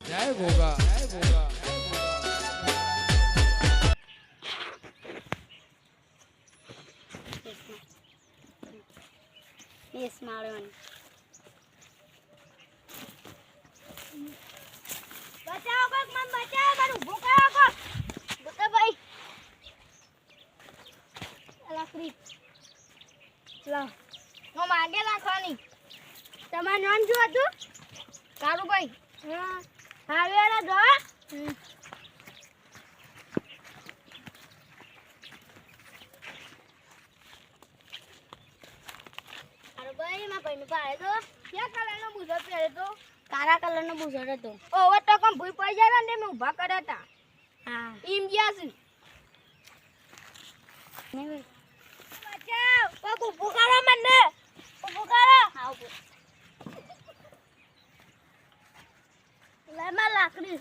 જય ગોગા જય Goga Yes, Marlon. બચાવો કોક મન બચાવો મારું ભૂકા કોક બતા ભાઈ લાકડી લા હું માંગે રાખવાની તમારું નામ શું હતું કારુભાઈ હા હાવેરા જો કારુભાઈ માં ભાઈ નું પાડે તો ક્યાં કલરનો બુઝર પહેરે તો કાળા કલરનો બુઝર હતો ઓવર તો કમ ભૂઈ પડી જાય ને મેં ઊભા કર્યા હતા હા ઈમ ગયા છે નહીં બચાવ કોક ઊભું કરો મને ઊભું કરો હા ઊભું લે માં લાકડી